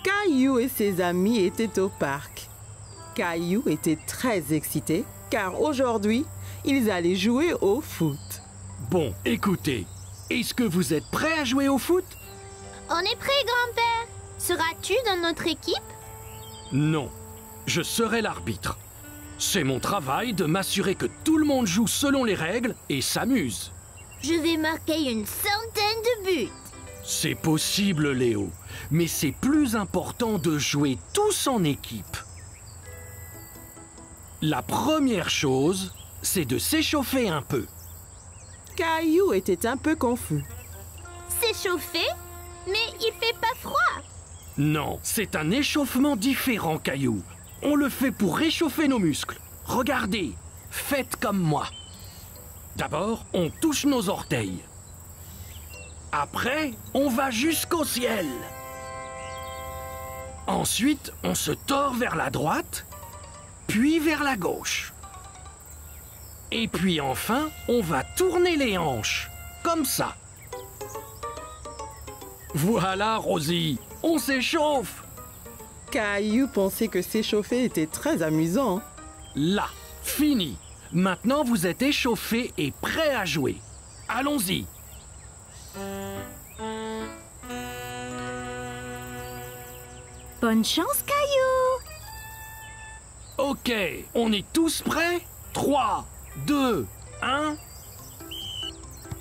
Caillou et ses amis étaient au parc. Caillou était très excité car aujourd'hui, ils allaient jouer au foot. Bon, écoutez, est-ce que vous êtes prêts à jouer au foot? On est prêt, grand-père. Seras-tu dans notre équipe? Non, je serai l'arbitre. C'est mon travail de m'assurer que tout le monde joue selon les règles et s'amuse. Je vais marquer une centaine de buts. C'est possible, Léo, mais c'est plus important de jouer tous en équipe. La première chose, c'est de s'échauffer un peu. Caillou était un peu confus. S'échauffer? Mais il fait pas froid. Non, c'est un échauffement différent, Caillou. On le fait pour réchauffer nos muscles. Regardez, faites comme moi. D'abord, on touche nos orteils. Après, on va jusqu'au ciel. Ensuite, on se tord vers la droite, puis vers la gauche. Et puis enfin, on va tourner les hanches, comme ça. Voilà, Rosie, on s'échauffe. Caillou pensait que s'échauffer était très amusant. Là, fini. Maintenant, vous êtes échauffés et prêts à jouer. Allons-y. Bonne chance, Caillou. Ok, on est tous prêts? 3, 2, 1...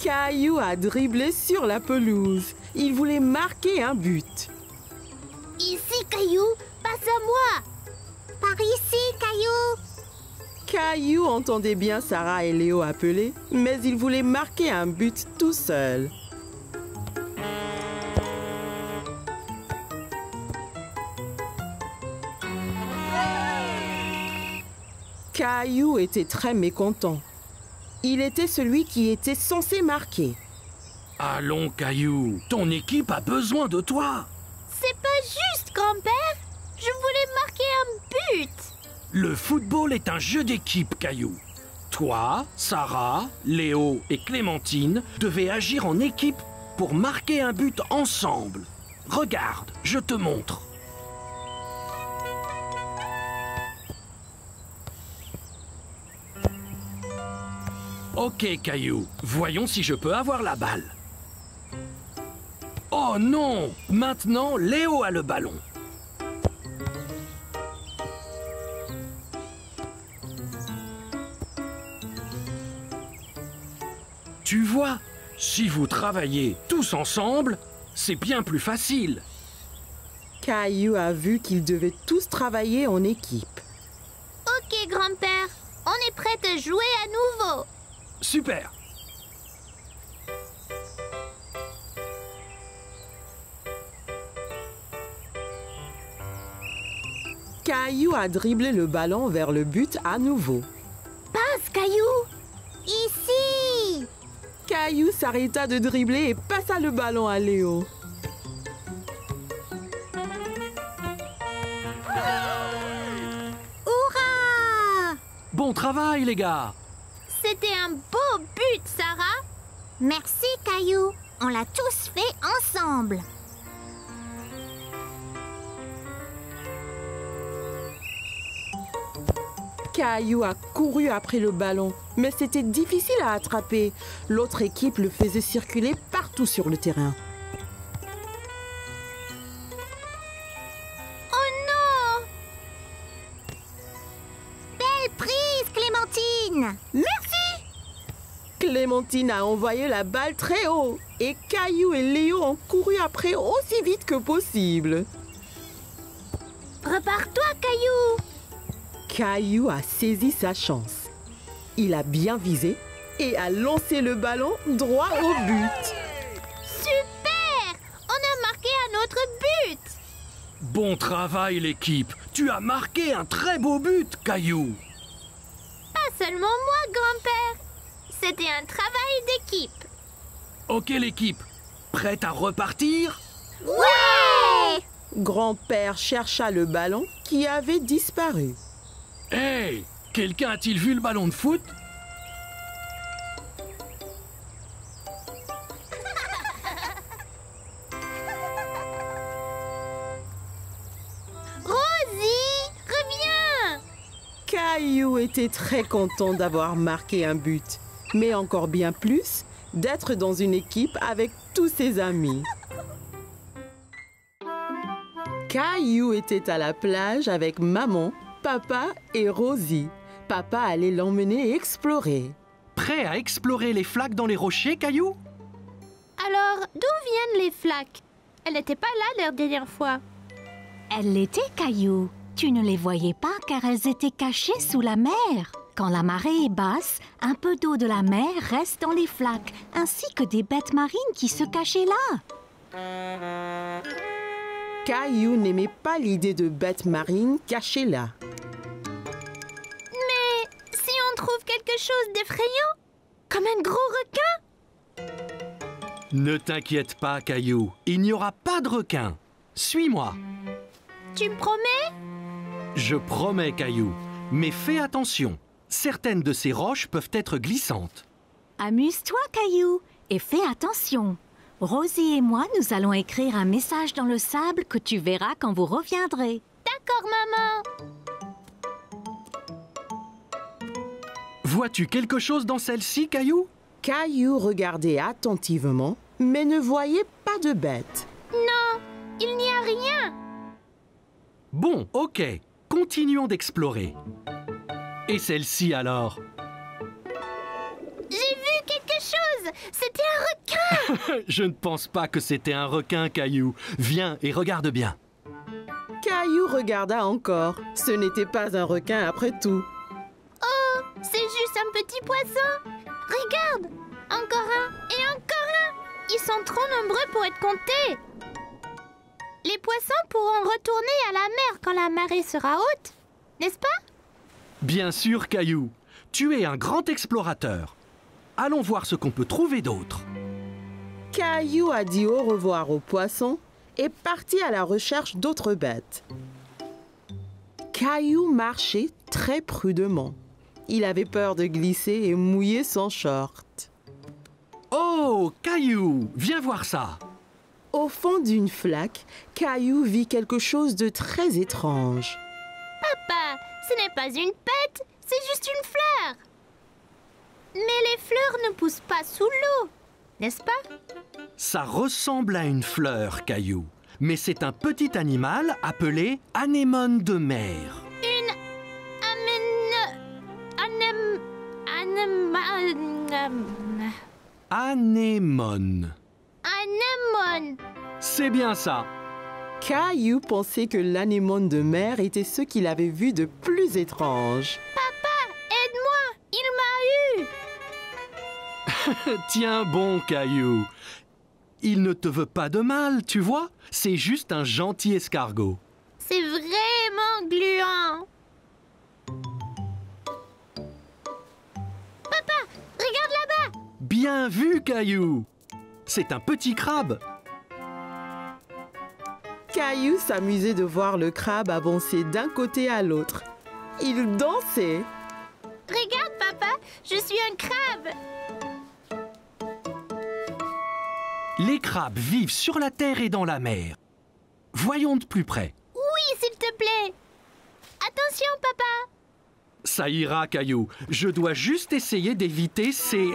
Caillou a dribblé sur la pelouse. Il voulait marquer un but. Ici, Caillou, passe à moi. Par ici, Caillou. Caillou entendait bien Sarah et Léo appeler, mais il voulait marquer un but tout seul. Caillou était très mécontent. Il était celui qui était censé marquer. Allons, Caillou, ton équipe a besoin de toi. C'est pas juste, grand-père. Je voulais marquer un but. Le football est un jeu d'équipe, Caillou. Toi, Sarah, Léo et Clémentine devez agir en équipe pour marquer un but ensemble. Regarde, je te montre. Ok, Caillou, voyons si je peux avoir la balle. Oh non! Maintenant, Léo a le ballon. Tu vois, si vous travaillez tous ensemble, c'est bien plus facile. Caillou a vu qu'ils devaient tous travailler en équipe. Ok, grand-père. On est prêt à jouer à nouveau. Super! Caillou a dribblé le ballon vers le but à nouveau. Passe, Caillou. Ici. Caillou s'arrêta de dribbler et passa le ballon à Léo. Hurrah! Bon travail, les gars! C'était un beau but, Sarah. Merci, Caillou. On l'a tous fait ensemble. Caillou a couru après le ballon, mais c'était difficile à attraper. L'autre équipe le faisait circuler partout sur le terrain. Oh non! Belle prise, Clémentine! Merci! Clémentine a envoyé la balle très haut et Caillou et Léo ont couru après aussi vite que possible. Prépare-toi, Caillou! Caillou a saisi sa chance. Il a bien visé et a lancé le ballon droit au but. Super! On a marqué un autre but! Bon travail, l'équipe! Tu as marqué un très beau but, Caillou! Pas seulement moi, grand-père. C'était un travail d'équipe. Ok, l'équipe, prête à repartir? Ouais! Grand-père chercha le ballon qui avait disparu. Hey! Quelqu'un a-t-il vu le ballon de foot? Caillou était très content d'avoir marqué un but, mais encore bien plus d'être dans une équipe avec tous ses amis. Caillou était à la plage avec maman, papa et Rosie. Papa allait l'emmener explorer. Prêt à explorer les flaques dans les rochers, Caillou? Alors, d'où viennent les flaques? Elle n'était pas là la dernière fois. Elles l'étaient, Caillou. Tu ne les voyais pas car elles étaient cachées sous la mer. Quand la marée est basse, un peu d'eau de la mer reste dans les flaques, ainsi que des bêtes marines qui se cachaient là. Caillou n'aimait pas l'idée de bêtes marines cachées là. Mais si on trouve quelque chose d'effrayant, comme un gros requin? Ne t'inquiète pas, Caillou. Il n'y aura pas de requin. Suis-moi. Tu me promets? Je promets, Caillou. Mais fais attention. Certaines de ces roches peuvent être glissantes. Amuse-toi, Caillou, et fais attention. Rosie et moi, nous allons écrire un message dans le sable que tu verras quand vous reviendrez. D'accord, maman. Vois-tu quelque chose dans celle-ci, Caillou? Caillou regardait attentivement, mais ne voyait pas de bête. Non, il n'y a rien. Bon, ok. Continuons d'explorer. Et celle-ci alors? J'ai vu quelque chose. C'était un requin. Je ne pense pas que c'était un requin, Caillou. Viens et regarde bien. Caillou regarda encore. Ce n'était pas un requin après tout. Oh, c'est juste un petit poisson. Regarde, encore un et encore un. Ils sont trop nombreux pour être comptés. Les poissons pourront retourner à la mer quand la marée sera haute, n'est-ce pas? Bien sûr, Caillou. Tu es un grand explorateur. Allons voir ce qu'on peut trouver d'autre. Caillou a dit au revoir aux poissons et partit à la recherche d'autres bêtes. Caillou marchait très prudemment. Il avait peur de glisser et mouiller son short. Oh, Caillou, viens voir ça. Au fond d'une flaque, Caillou vit quelque chose de très étrange. Papa, ce n'est pas une pète, c'est juste une fleur. Mais les fleurs ne poussent pas sous l'eau, n'est-ce pas? Ça ressemble à une fleur, Caillou. Mais c'est un petit animal appelé anémone de mer. Une Anémone. anémone. C'est bien ça. Caillou pensait que l'anémone de mer était ce qu'il avait vu de plus étrange. Papa, aide-moi, il m'a eu. Tiens bon, Caillou. Il ne te veut pas de mal, tu vois. C'est juste un gentil escargot. C'est vraiment gluant. Papa, regarde là-bas. Bien vu, Caillou. C'est un petit crabe. Caillou s'amusait de voir le crabe avancer d'un côté à l'autre. Il dansait. Regarde, papa, je suis un crabe. Les crabes vivent sur la terre et dans la mer. Voyons de plus près. Oui, s'il te plaît. Attention, papa. Ça ira, Caillou. Je dois juste essayer d'éviter ces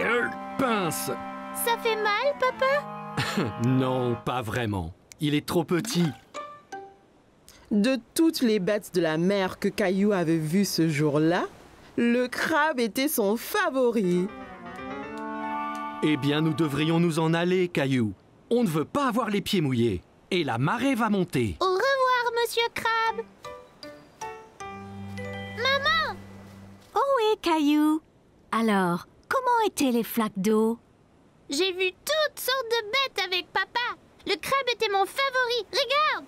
pinces. Ça fait mal, papa? Non, pas vraiment. Il est trop petit. De toutes les bêtes de la mer que Caillou avait vues ce jour-là, le crabe était son favori. Eh bien, nous devrions nous en aller, Caillou. On ne veut pas avoir les pieds mouillés. Et la marée va monter. Au revoir, monsieur Crabe. Maman! Oh oui, Caillou. Alors, comment étaient les flaques d'eau? J'ai vu toutes sortes de bêtes avec papa. Le crabe était mon favori. Regarde!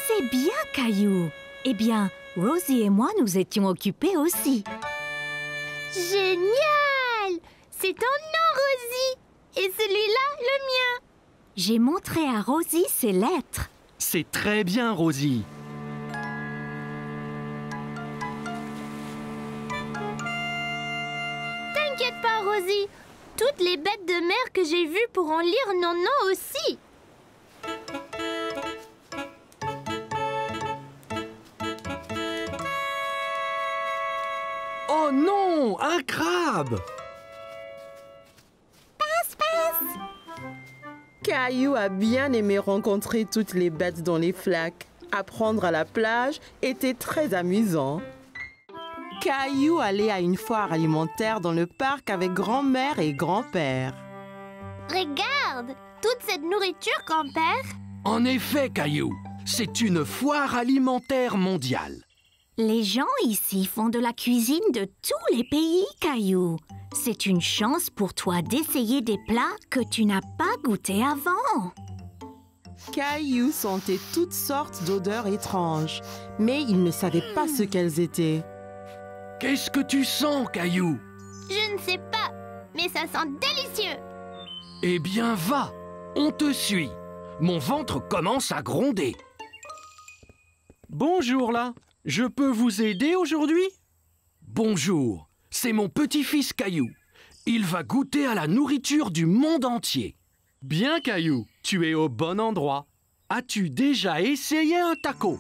C'est bien, Caillou. Eh bien, Rosie et moi, nous étions occupés aussi. Génial! C'est ton nom, Rosie. Et celui-là, le mien. J'ai montré à Rosie ses lettres. C'est très bien, Rosie. T'inquiète pas, Rosie. Toutes les bêtes de mer que j'ai vues pourront lire nos noms aussi. un crabe! Caillou a bien aimé rencontrer toutes les bêtes dans les flaques. Apprendre à la plage était très amusant. Caillou allait à une foire alimentaire dans le parc avec grand-mère et grand-père. Regarde, toute cette nourriture, grand-père. En effet, Caillou, c'est une foire alimentaire mondiale. Les gens ici font de la cuisine de tous les pays, Caillou. C'est une chance pour toi d'essayer des plats que tu n'as pas goûtés avant. Caillou sentait toutes sortes d'odeurs étranges, mais il ne savait pas ce qu'elles étaient. Qu'est-ce que tu sens, Caillou? Je ne sais pas, mais ça sent délicieux. Eh bien, va, on te suit. Mon ventre commence à gronder. Bonjour là, je peux vous aider aujourd'hui? Bonjour, c'est mon petit-fils Caillou. Il va goûter à la nourriture du monde entier. Bien Caillou, tu es au bon endroit. As-tu déjà essayé un taco?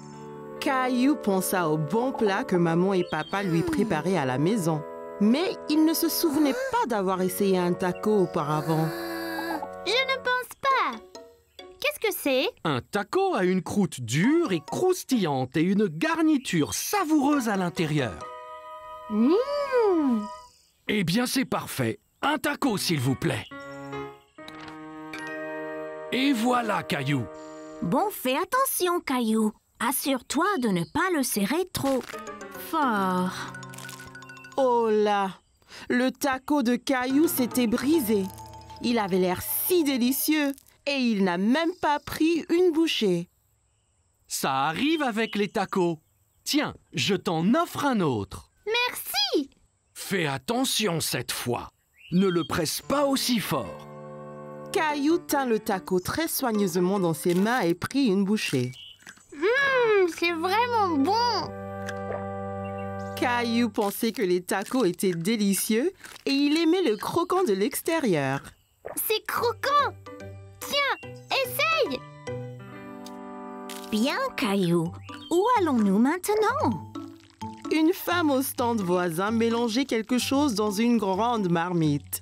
Caillou pensa au bon plat que maman et papa lui préparaient à la maison. Mais il ne se souvenait pas d'avoir essayé un taco auparavant. Je ne pense pas. Qu'est-ce que c'est? Un taco a une croûte dure et croustillante et une garniture savoureuse à l'intérieur. Eh bien, c'est parfait. Un taco, s'il vous plaît. Et voilà, Caillou. Bon, fais attention, Caillou. Assure-toi de ne pas le serrer trop fort. Oh là! Le taco de Caillou s'était brisé. Il avait l'air si délicieux et il n'a même pas pris une bouchée. Ça arrive avec les tacos. Tiens, je t'en offre un autre. Merci. Fais attention cette fois. Ne le presse pas aussi fort. Caillou tint le taco très soigneusement dans ses mains et prit une bouchée. C'est vraiment bon. Caillou pensait que les tacos étaient délicieux et il aimait le croquant de l'extérieur. C'est croquant. Tiens, essaye. Bien, Caillou. Où allons-nous maintenant? Une femme au stand voisin mélangeait quelque chose dans une grande marmite.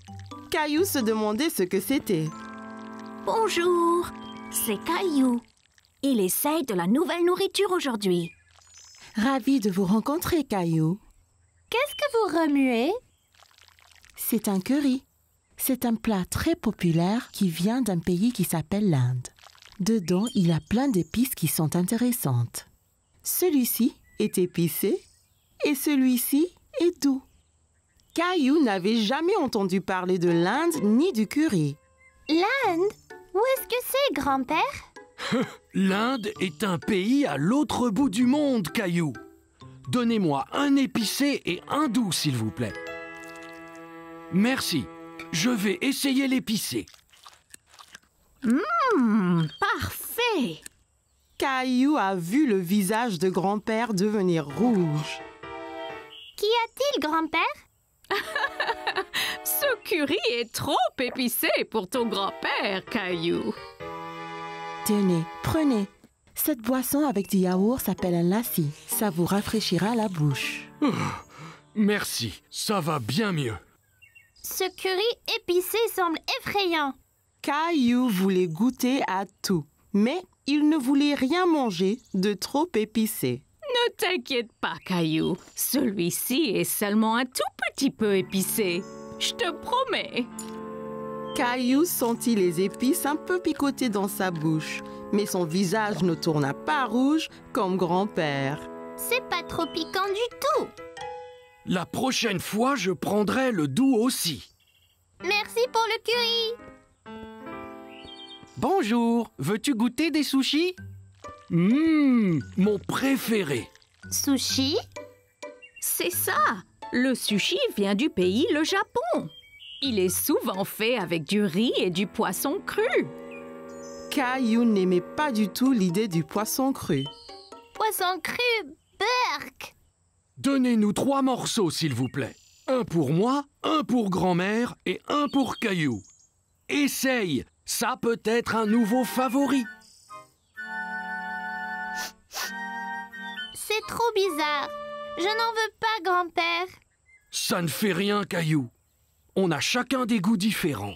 Caillou se demandait ce que c'était. Bonjour, c'est Caillou. Il essaye de la nouvelle nourriture aujourd'hui. Ravi de vous rencontrer, Caillou. Qu'est-ce que vous remuez? C'est un curry. C'est un plat très populaire qui vient d'un pays qui s'appelle l'Inde. Dedans, il y a plein d'épices qui sont intéressantes. Celui-ci est épicé et celui-ci est doux. Caillou n'avait jamais entendu parler de l'Inde ni du curry. L'Inde? Où est-ce que c'est, grand-père? L'Inde est un pays à l'autre bout du monde, Caillou. Donnez-moi un épicé et un doux, s'il vous plaît. Merci. Je vais essayer l'épicé. Parfait! Caillou a vu le visage de grand-père devenir rouge. Qu'y a-t-il, grand-père? Ce curry est trop épicé pour ton grand-père, Caillou. Tenez, prenez. Cette boisson avec du yaourt s'appelle un lassi. Ça vous rafraîchira la bouche. Merci, ça va bien mieux. Ce curry épicé semble effrayant. Caillou voulait goûter à tout, mais il ne voulait rien manger de trop épicé. Ne t'inquiète pas, Caillou. Celui-ci est seulement un tout petit peu épicé. Je te promets. Caillou sentit les épices un peu picoter dans sa bouche, mais son visage ne tourna pas rouge comme grand-père. C'est pas trop piquant du tout. La prochaine fois, je prendrai le doux aussi. Merci pour le curry. Bonjour, veux-tu goûter des sushis? Mon préféré. Sushi? C'est ça. Le sushi vient du pays, le Japon. Il est souvent fait avec du riz et du poisson cru. Caillou n'aimait pas du tout l'idée du poisson cru. Poisson cru, burk. Donnez-nous 3 morceaux, s'il vous plaît. Un pour moi, un pour grand-mère et un pour Caillou. Essaye, ça peut être un nouveau favori. C'est trop bizarre. Je n'en veux pas, grand-père. Ça ne fait rien, Caillou. On a chacun des goûts différents.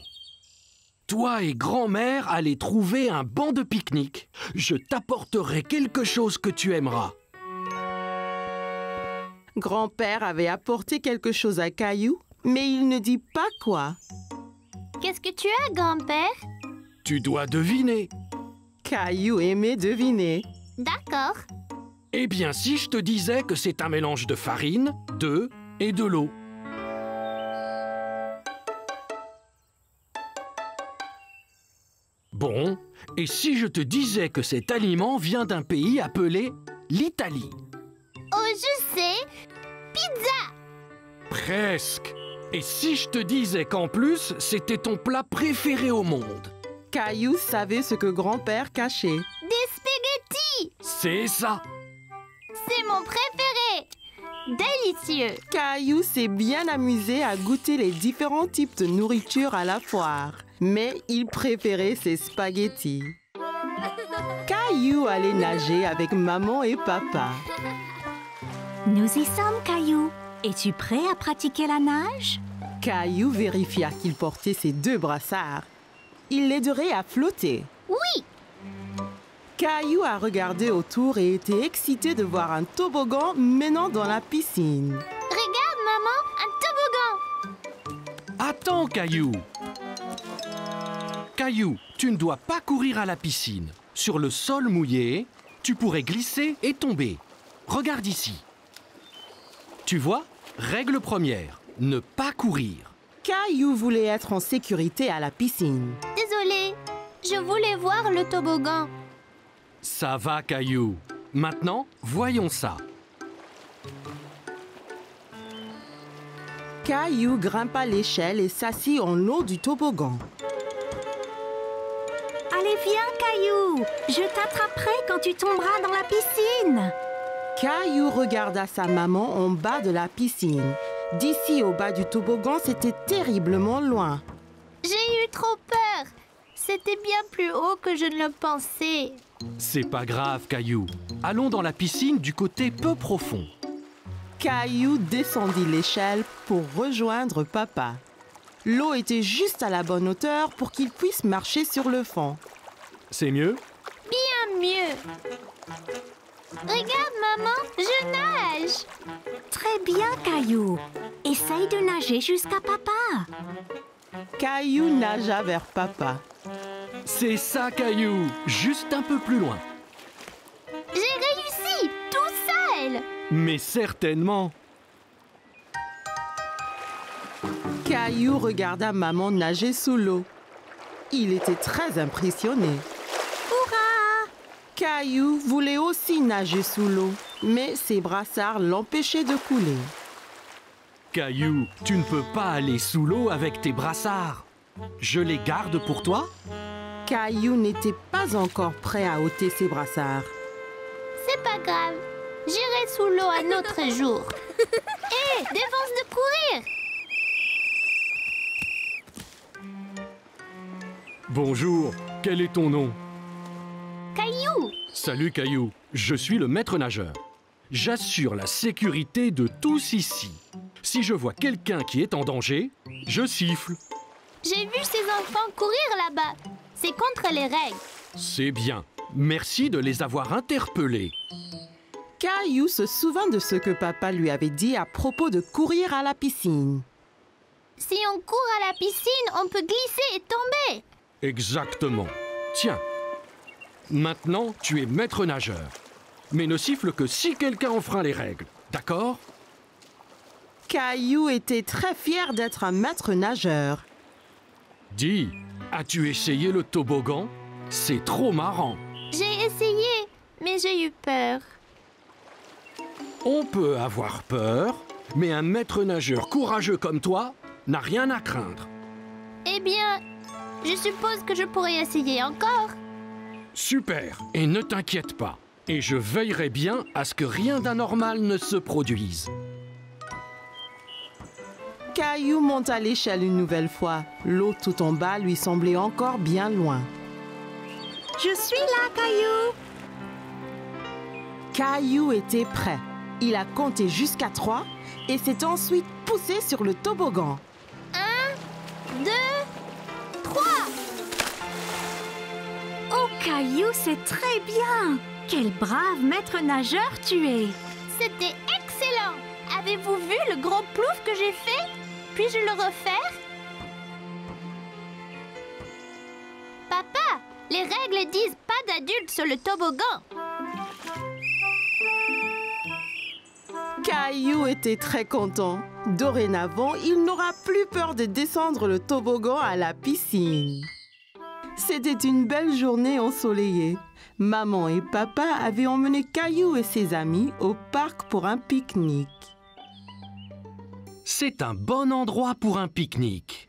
Toi et grand-mère allez trouver un banc de pique-nique. Je t'apporterai quelque chose que tu aimeras. Grand-père avait apporté quelque chose à Caillou, mais il ne dit pas quoi. Qu'est-ce que tu as, grand-père? Tu dois deviner. Caillou aimait deviner. D'accord. Eh bien, si je te disais que c'est un mélange de farine, d'œufs et de l'eau. Bon, et si je te disais que cet aliment vient d'un pays appelé l'Italie? Oh, je sais. Pizza. Presque. Et si je te disais qu'en plus, c'était ton plat préféré au monde? Caillou savait ce que grand-père cachait. Des spaghettis. C'est ça. C'est mon préféré. Délicieux. Caillou s'est bien amusé à goûter les différents types de nourriture à la foire. Mais il préférait ses spaghettis. Caillou allait nager avec maman et papa. Nous y sommes, Caillou. Es-tu prêt à pratiquer la nage? Caillou vérifia qu'il portait ses 2 brassards. Il l'aiderait à flotter. Oui. Caillou a regardé autour et était excité de voir un toboggan menant dans la piscine. Regarde, maman, un toboggan. Attends, Caillou. Caillou, tu ne dois pas courir à la piscine. Sur le sol mouillé, tu pourrais glisser et tomber. Regarde ici. Tu vois, règle première, ne pas courir. Caillou voulait être en sécurité à la piscine. Désolée, je voulais voir le toboggan. Ça va, Caillou. Maintenant, voyons ça. Caillou grimpa l'échelle et s'assit en haut du toboggan. Allez, viens, Caillou. Je t'attraperai quand tu tomberas dans la piscine. Caillou regarda sa maman en bas de la piscine. D'ici au bas du toboggan, c'était terriblement loin. J'ai eu trop peur. C'était bien plus haut que je ne le pensais. C'est pas grave, Caillou. Allons dans la piscine du côté peu profond. Caillou descendit l'échelle pour rejoindre papa. L'eau était juste à la bonne hauteur pour qu'il puisse marcher sur le fond. C'est mieux? Bien mieux. Regarde, maman, je nage. Très bien, Caillou. Essaye de nager jusqu'à papa. Caillou nagea vers papa. C'est ça, Caillou. Juste un peu plus loin. J'ai réussi, tout seul. Mais certainement. Caillou regarda maman nager sous l'eau. Il était très impressionné. Hurrah! Caillou voulait aussi nager sous l'eau, mais ses brassards l'empêchaient de couler. Caillou, tu ne peux pas aller sous l'eau avec tes brassards. Je les garde pour toi? Caillou n'était pas encore prêt à ôter ses brassards. C'est pas grave. J'irai sous l'eau un autre jour. Hé, défense de courir. Bonjour, quel est ton nom? Caillou. Salut, Caillou. Je suis le maître nageur. J'assure la sécurité de tous ici. Si je vois quelqu'un qui est en danger, je siffle. J'ai vu ces enfants courir là-bas. C'est contre les règles. C'est bien. Merci de les avoir interpellés. Caillou se souvint de ce que papa lui avait dit à propos de courir à la piscine. Si on court à la piscine, on peut glisser et tomber. Exactement. Tiens. Maintenant, tu es maître nageur. Mais ne siffle que si quelqu'un enfreint les règles. D'accord? Caillou était très fier d'être un maître nageur. Dis, as-tu essayé le toboggan? C'est trop marrant. J'ai essayé, mais j'ai eu peur. On peut avoir peur, mais un maître nageur courageux comme toi n'a rien à craindre. Eh bien, je suppose que je pourrais essayer encore. Super, et ne t'inquiète pas. Et je veillerai bien à ce que rien d'anormal ne se produise. Caillou monta l'échelle une nouvelle fois. L'eau tout en bas lui semblait encore bien loin. Je suis là, Caillou. Caillou était prêt. Il a compté jusqu'à 3 et s'est ensuite poussez sur le toboggan. 1, 2, 3. Oh, Caillou, c'est très bien. Quel brave maître nageur tu es. C'était excellent. Avez-vous vu le gros plouf que j'ai fait? Puis-je le refaire? Papa, les règles disent pas d'adultes sur le toboggan. Caillou était très content. Dorénavant, il n'aura plus peur de descendre le toboggan à la piscine. C'était une belle journée ensoleillée. Maman et papa avaient emmené Caillou et ses amis au parc pour un pique-nique. C'est un bon endroit pour un pique-nique.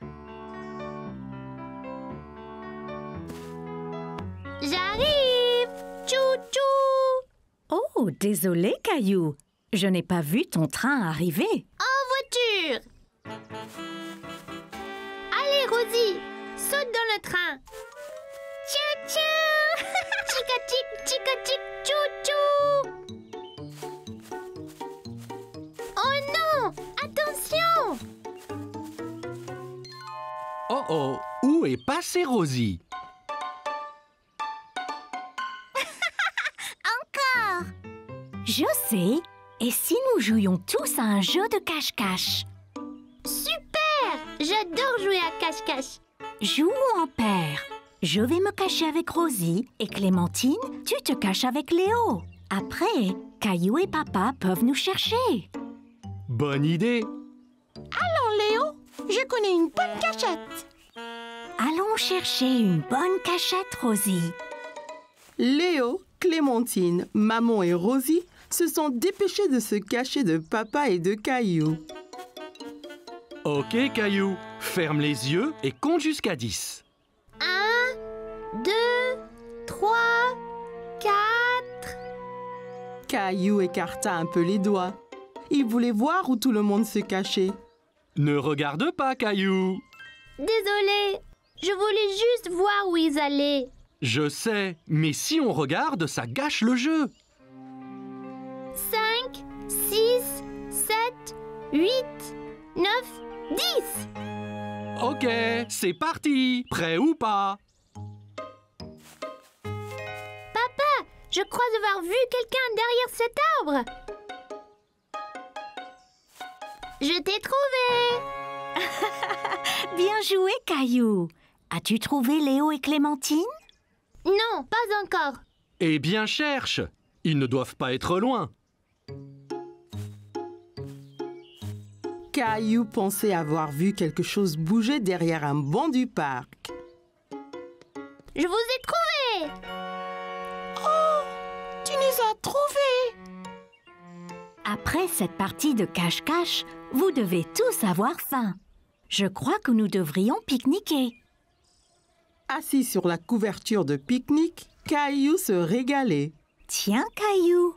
J'arrive! Tchou-tchou! Oh, désolé, Caillou. Je n'ai pas vu ton train arriver. En voiture! Allez, Rosie, saute dans le train. Tchou-tchou! Chica-tic, chica-tic, tchou-tchou! Oh non! Attention! Oh oh, où est passée Rosie? Je sais. Et si nous jouions tous à un jeu de cache-cache? Super! J'adore jouer à cache-cache. Jouons en paire. Je vais me cacher avec Rosie et Clémentine, tu te caches avec Léo. Après, Caillou et papa peuvent nous chercher. Bonne idée. Léo, je connais une bonne cachette. Allons chercher une bonne cachette, Rosie. Léo, Clémentine, maman et Rosie se sont dépêchés de se cacher de papa et de Caillou. Ok Caillou, ferme les yeux et compte jusqu'à 10. 1, 2, 3, 4. Caillou écarta un peu les doigts. Il voulait voir où tout le monde se cachait. Ne regarde pas Caillou. Désolée, je voulais juste voir où ils allaient. Je sais, mais si on regarde, ça gâche le jeu. 5, 6, 7, 8, 9, 10. Ok, c'est parti. Prêt ou pas? Papa, je crois avoir vu quelqu'un derrière cet arbre. Je t'ai trouvé. Bien joué, Caillou. As-tu trouvé Léo et Clémentine? Non, pas encore. Eh bien cherche. Ils ne doivent pas être loin. Caillou pensait avoir vu quelque chose bouger derrière un banc du parc. Je vous ai trouvé. Tu nous as trouvés! Après cette partie de cache-cache, vous devez tous avoir faim. Je crois que nous devrions pique-niquer. Assis sur la couverture de pique-nique, Caillou se régalait. Tiens, Caillou.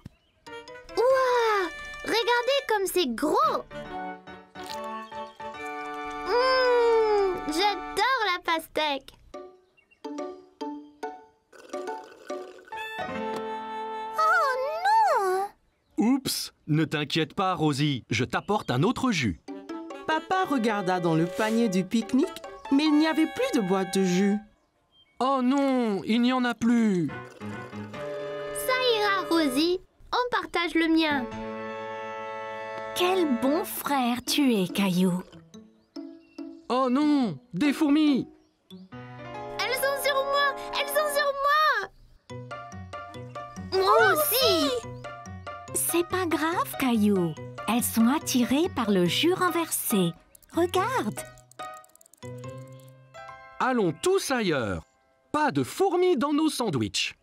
Ouah! Regardez comme c'est gros. J'adore la pastèque. Oh non! Oups, ne t'inquiète pas Rosie, je t'apporte un autre jus. Papa regarda dans le panier du pique-nique, mais il n'y avait plus de boîte de jus. Oh non, il n'y en a plus. Ça ira, Rosie. On partage le mien. Quel bon frère tu es, Caillou. Oh non, des fourmis. Elles sont sur moi! Elles sont sur moi! Moi aussi! C'est pas grave, Caillou. Elles sont attirées par le jus renversé. Regarde. Allons tous ailleurs. Pas de fourmis dans nos sandwichs.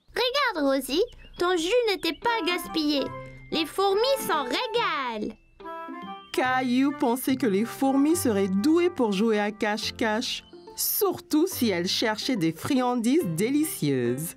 Regarde, Rosie, ton jus n'était pas gaspillé. Les fourmis s'en régalent. Caillou pensait que les fourmis seraient douées pour jouer à cache-cache, surtout si elles cherchaient des friandises délicieuses.